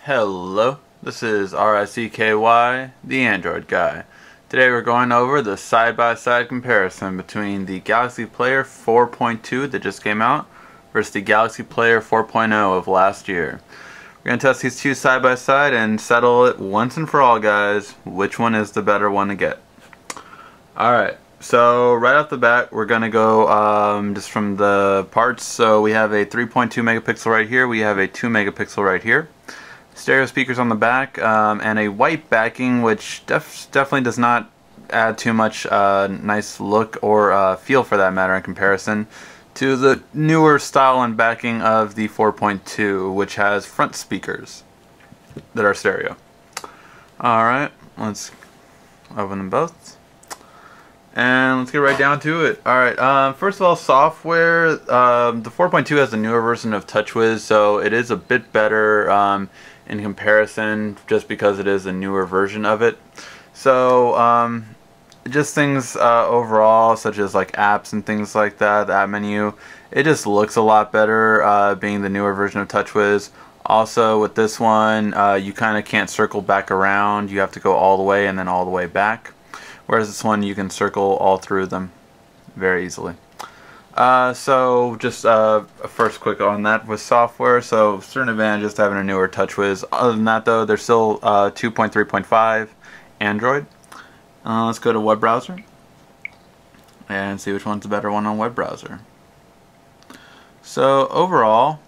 Hello, this is RICKY, the Android guy. Today we're going over the side-by-side comparison between the Galaxy Player 4.2 that just came out versus the Galaxy Player 4.0 of last year. We're going to test these two side-by-side and settle it once and for all, guys, which one is the better one to get. Alright, so right off the bat we're going to go just from the parts. So we have a 3.2 megapixel right here, we have a 2 megapixel right here. Stereo speakers on the back, and a white backing, which definitely does not add too much nice look or feel, for that matter, in comparison to the newer style and backing of the 4.2, which has front speakers that are stereo. Alright, let's open them both and let's get right down to it. Alright, first of all, software. The 4.2 has a newer version of TouchWiz, so it is a bit better in comparison, just because it is a newer version of it. So just things overall, such as like apps and things like that, the app menu, it just looks a lot better being the newer version of TouchWiz. Also with this one, you kind of can't circle back around, you have to go all the way and then all the way back, whereas this one you can circle all through them very easily. So just first quick on that with software. So certain advantages to having a newer TouchWiz. Other than that though, they're still 2.3.5 Android. Let's go to web browser and see which one's the better one on web browser. So overall,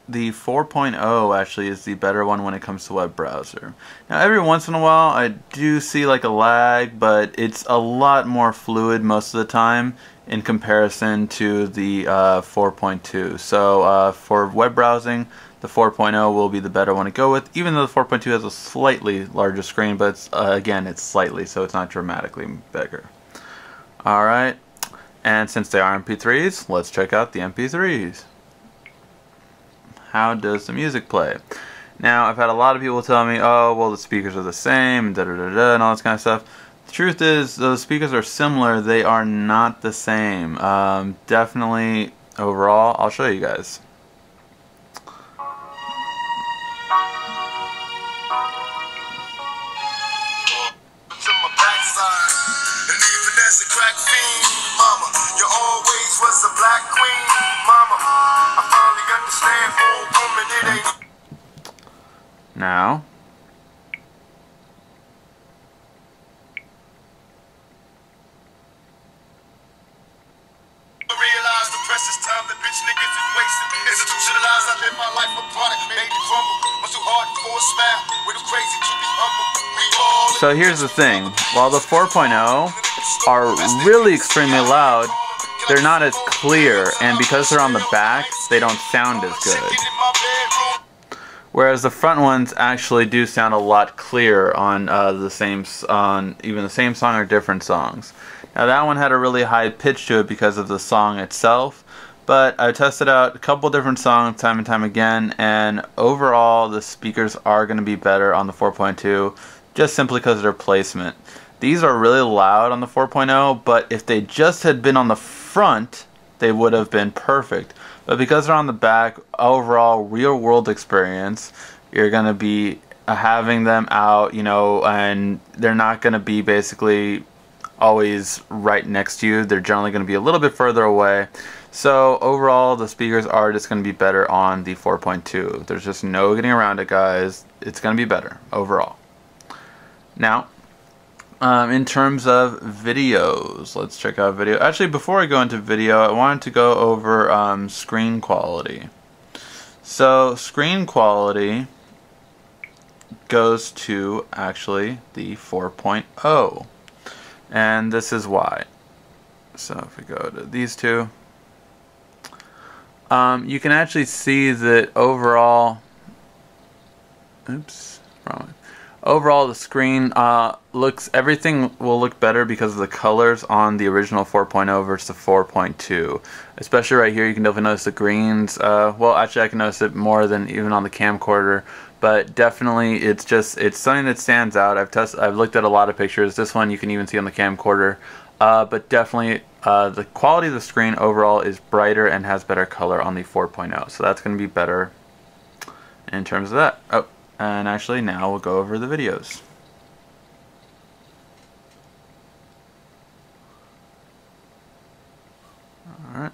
the 4.0 actually is the better one when it comes to web browser. Now every once in a while I do see like a lag, but it's a lot more fluid most of the time in comparison to the 4.2. So for web browsing, the 4.0 will be the better one to go with, even though the 4.2 has a slightly larger screen, but it's, again, it's slightly, so it's not dramatically bigger. Alright, and since they are MP3s, let's check out the MP3s. How does the music play? Now, I've had a lot of people tell me, oh, well, the speakers are the same, da-da-da-da, and all this kind of stuff. The truth is, the speakers are similar, they are not the same. Definitely, overall, I'll show you guys. Now, so here's the thing, while the 4.0 are really extremely loud, they're not as clear, and because they're on the back, they don't sound as good. Whereas the front ones actually do sound a lot clearer on even the same song or different songs. Now that one had a really high pitch to it because of the song itself, but I tested out a couple different songs time and time again, and overall the speakers are going to be better on the 4.2, just simply because of their placement. These are really loud on the 4.0, but if they just had been on the front, they would have been perfect. But because they're on the back, overall real world experience, you're going to be having them out, you know, and they're not going to be basically always right next to you. They're generally going to be a little bit further away. So overall, the speakers are just going to be better on the 4.2. There's just no getting around it, guys. It's going to be better overall. Now, in terms of videos, let's check out video. Actually, before I go into video, I wanted to go over screen quality. So screen quality goes to actually the 4.0, and this is why. So if we go to these two, you can actually see that overall, oops, wrong one. Overall, the screen everything will look better because of the colors on the original 4.0 versus the 4.2. Especially right here, you can definitely notice the greens. Well, actually, I can notice it more than even on the camcorder. But definitely, it's something that stands out. I've looked at a lot of pictures. This one you can even see on the camcorder. But definitely, the quality of the screen overall is brighter and has better color on the 4.0, so that's going to be better in terms of that. Oh, and actually now we'll go over the videos. Alright.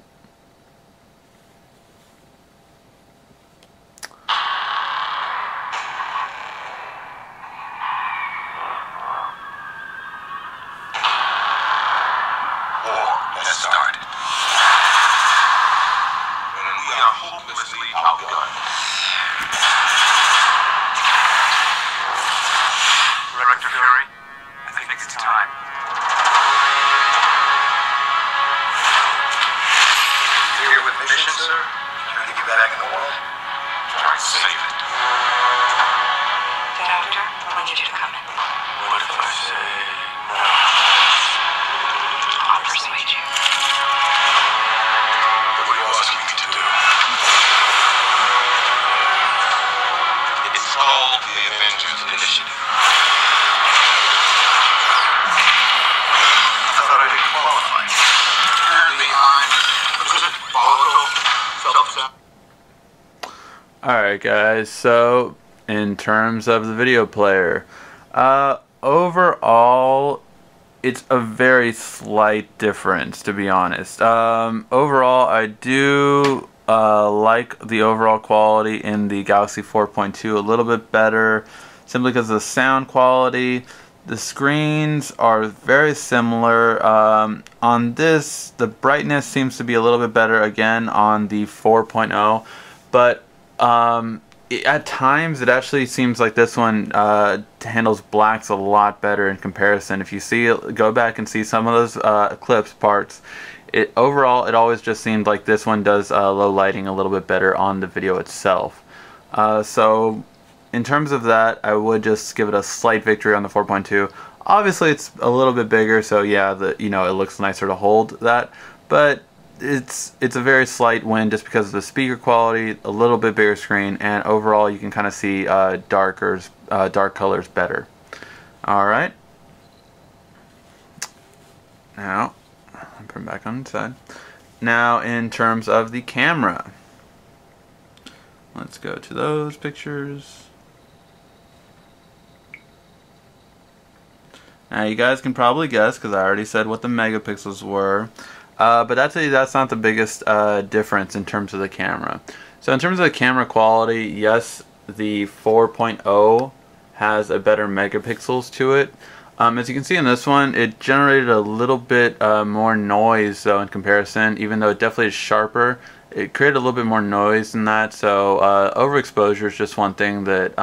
Started. And we are hopelessly outgunned. Director Fury, I think it's time. Here with the mission, sir? Trying to get back in the world? Try to save it. Doctor, I want you to come in. What if I say no? I'll persuade you. What are you asking me to do? It's called the Avengers Initiative. I thought I didn't qualify. Apparently I'm a good volatile, self-centered. Alright guys, so in terms of the video player, overall it's a very slight difference, to be honest. Overall I do like the overall quality in the Galaxy 4.2 a little bit better, simply because of the sound quality. The screens are very similar. On this, the brightness seems to be a little bit better again on the 4.0, but at times it actually seems like this one handles blacks a lot better in comparison. If you see, go back and see some of those clips parts, overall it always just seemed like this one does low lighting a little bit better on the video itself. So in terms of that, I would just give it a slight victory on the 4.2. Obviously it's a little bit bigger, so yeah, it looks nicer to hold that, but it's a very slight win just because of the speaker quality, a little bit bigger screen, and overall you can kind of see dark colors better. Alright. Now, I'll put it back on the side. Now, in terms of the camera, let's go to those pictures. Now, you guys can probably guess because I already said what the megapixels were. But that's not the biggest difference in terms of the camera. So in terms of the camera quality, yes, the 4.0 has a better megapixels to it. As you can see in this one, it generated a little bit more noise though in comparison, even though it definitely is sharper. It created a little bit more noise than that, so overexposure is just one thing that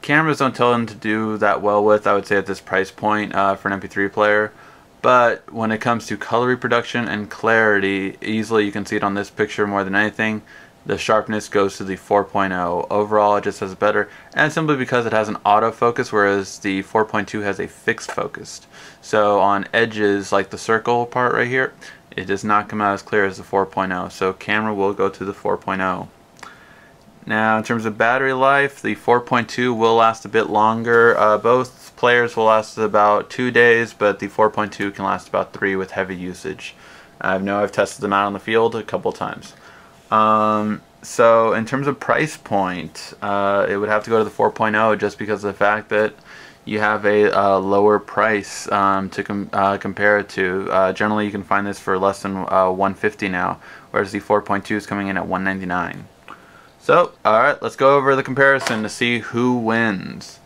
cameras don't tend to do that well with, I would say, at this price point for an MP3 player. But when it comes to color reproduction and clarity, easily you can see it on this picture more than anything. The sharpness goes to the 4.0. Overall, it just has better, and simply because it has an autofocus, whereas the 4.2 has a fixed focus. So on edges, like the circle part right here, it does not come out as clear as the 4.0. So camera will go to the 4.0. Now, in terms of battery life, the 4.2 will last a bit longer. Both players will last about 2 days, but the 4.2 can last about 3 with heavy usage. I know I've tested them out on the field a couple times. So in terms of price point, it would have to go to the 4.0 just because of the fact that you have a lower price to compare it to. Generally, you can find this for less than $150 now, whereas the 4.2 is coming in at $199. So, alright, let's go over the comparison to see who wins.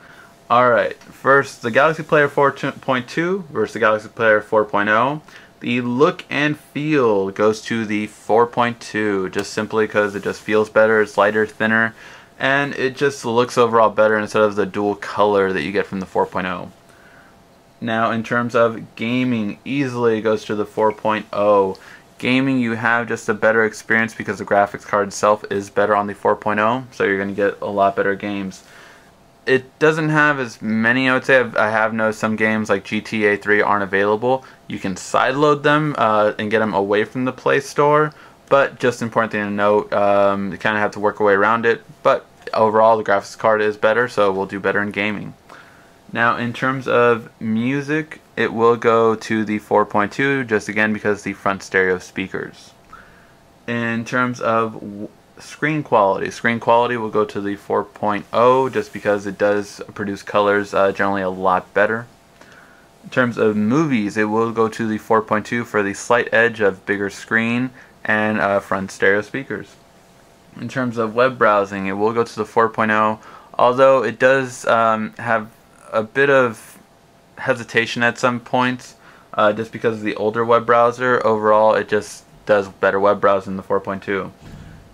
Alright, first, the Galaxy Player 4.2 versus the Galaxy Player 4.0. The look and feel goes to the 4.2, just simply because it just feels better, it's lighter, thinner, and it just looks overall better instead of the dual color that you get from the 4.0. Now, in terms of gaming, easily goes to the 4.0. Gaming, you have just a better experience because the graphics card itself is better on the 4.0, so you're going to get a lot better games. It doesn't have as many, I would say. I have noticed some games like GTA 3 aren't available. You can sideload them and get them away from the Play Store, but just important thing to note, you kind of have to work your way around it, but overall the graphics card is better, so we'll do better in gaming. Now, in terms of music, it will go to the 4.2, just again because the front stereo speakers. In terms of screen quality will go to the 4.0 just because it does produce colors generally a lot better. In terms of movies, it will go to the 4.2 for the slight edge of bigger screen and front stereo speakers. In terms of web browsing, it will go to the 4.0, although it does have a bit of hesitation at some points just because of the older web browser. Overall, it just does better web browsing than the 4.2.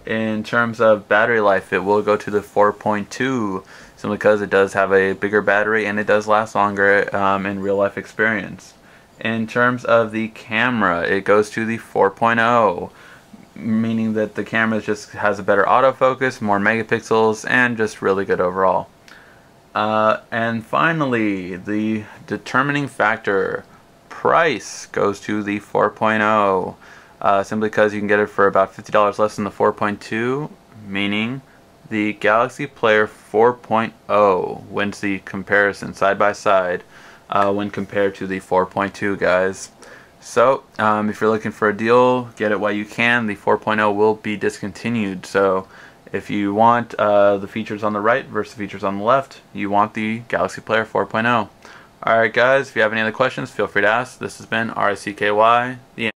In terms of battery life, it will go to the 4.2 simply because it does have a bigger battery and it does last longer in real life experience. In terms of the camera, it goes to the 4.0, meaning that the camera just has a better autofocus, more megapixels, and just really good overall. And finally, the determining factor, price, goes to the 4.0. Simply because you can get it for about $50 less than the 4.2, meaning the Galaxy Player 4.0 wins the comparison side by side when compared to the 4.2, guys. So if you're looking for a deal, get it while you can. The 4.0 will be discontinued, so if you want the features on the right versus the features on the left, you want the Galaxy Player 4.0. Alright guys, if you have any other questions, feel free to ask. This has been RICKY, the